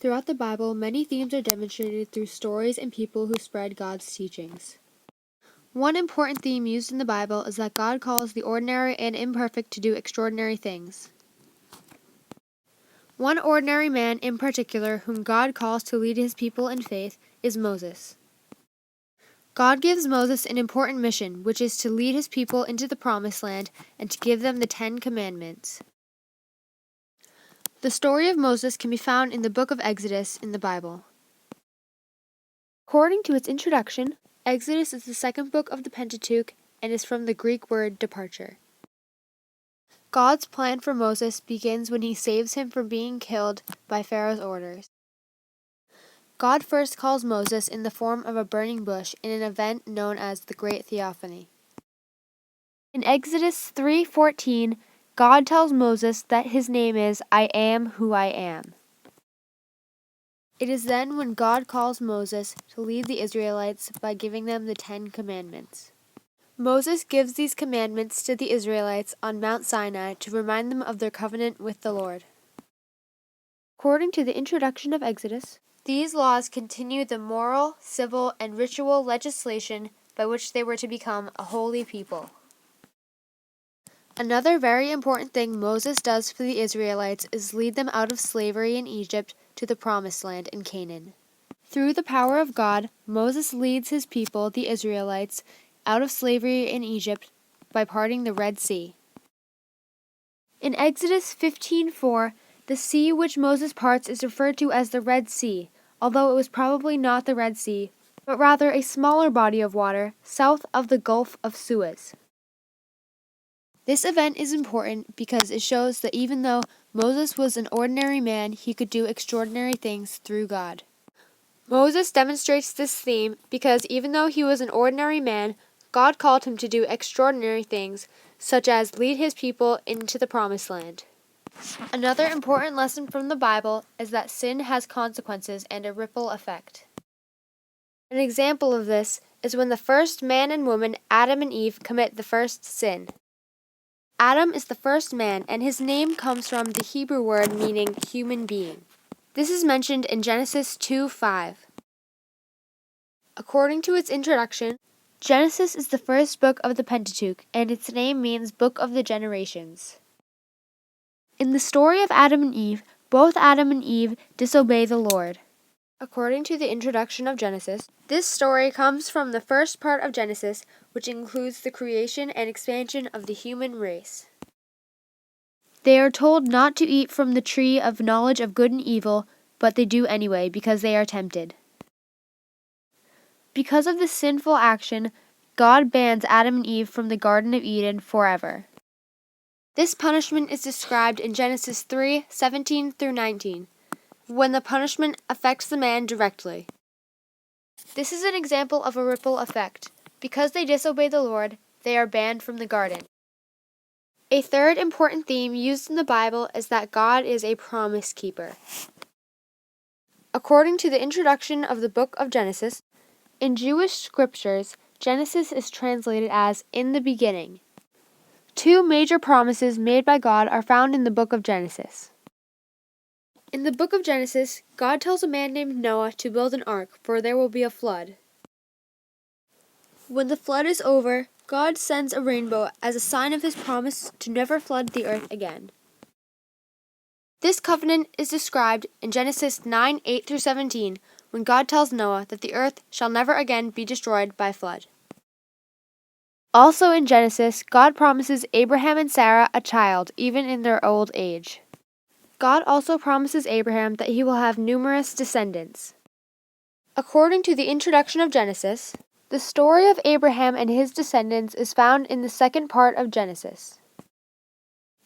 Throughout the Bible, many themes are demonstrated through stories and people who spread God's teachings. One important theme used in the Bible is that God calls the ordinary and imperfect to do extraordinary things. One ordinary man in particular whom God calls to lead his people in faith is Moses. God gives Moses an important mission, which is to lead his people into the Promised Land and to give them the 10 Commandments. The story of Moses can be found in the book of Exodus in the Bible. According to its introduction, Exodus is the second book of the Pentateuch and is from the Greek word departure. God's plan for Moses begins when he saves him from being killed by Pharaoh's orders. God first calls Moses in the form of a burning bush in an event known as the Great Theophany. In Exodus 3:14, God tells Moses that his name is I am who I am. It is then when God calls Moses to lead the Israelites by giving them the 10 Commandments. Moses gives these commandments to the Israelites on Mount Sinai to remind them of their covenant with the Lord. According to the introduction of Exodus, these laws continue the moral, civil, and ritual legislation by which they were to become a holy people. Another very important thing Moses does for the Israelites is lead them out of slavery in Egypt to the Promised Land in Canaan. Through the power of God, Moses leads his people, the Israelites, out of slavery in Egypt by parting the Red Sea. In Exodus 15:4, the sea which Moses parts is referred to as the Red Sea, although it was probably not the Red Sea, but rather a smaller body of water south of the Gulf of Suez. This event is important because it shows that even though Moses was an ordinary man, he could do extraordinary things through God. Moses demonstrates this theme because even though he was an ordinary man, God called him to do extraordinary things, such as lead his people into the Promised Land. Another important lesson from the Bible is that sin has consequences and a ripple effect. An example of this is when the first man and woman, Adam and Eve, commit the first sin. Adam is the first man, and his name comes from the Hebrew word meaning human being. This is mentioned in Genesis 2:5. According to its introduction, Genesis is the first book of the Pentateuch, and its name means Book of the Generations. In the story of Adam and Eve, both Adam and Eve disobey the Lord. According to the introduction of Genesis, this story comes from the first part of Genesis, which includes the creation and expansion of the human race. They are told not to eat from the tree of knowledge of good and evil, but they do anyway because they are tempted. Because of this sinful action, God bans Adam and Eve from the Garden of Eden forever. This punishment is described in Genesis 3:17 through 19, when the punishment affects the man directly. This is an example of a ripple effect. Because they disobey the Lord, they are banned from the garden. A third important theme used in the Bible is that God is a promise keeper. According to the introduction of the book of Genesis, in Jewish scriptures, Genesis is translated as in the beginning. Two major promises made by God are found in the book of Genesis. In the book of Genesis, God tells a man named Noah to build an ark, for there will be a flood. When the flood is over, God sends a rainbow as a sign of his promise to never flood the earth again. This covenant is described in Genesis 9:8 through 17, when God tells Noah that the earth shall never again be destroyed by flood. Also in Genesis, God promises Abraham and Sarah a child, even in their old age. God also promises Abraham that he will have numerous descendants. According to the introduction of Genesis, the story of Abraham and his descendants is found in the second part of Genesis.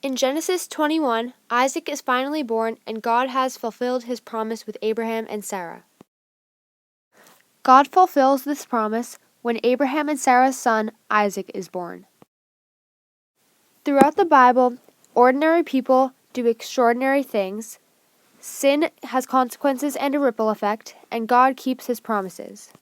In Genesis 21, Isaac is finally born, and God has fulfilled his promise with Abraham and Sarah. God fulfills this promise when Abraham and Sarah's son, Isaac, is born. Throughout the Bible, ordinary people do extraordinary things, sin has consequences and a ripple effect, and God keeps his promises.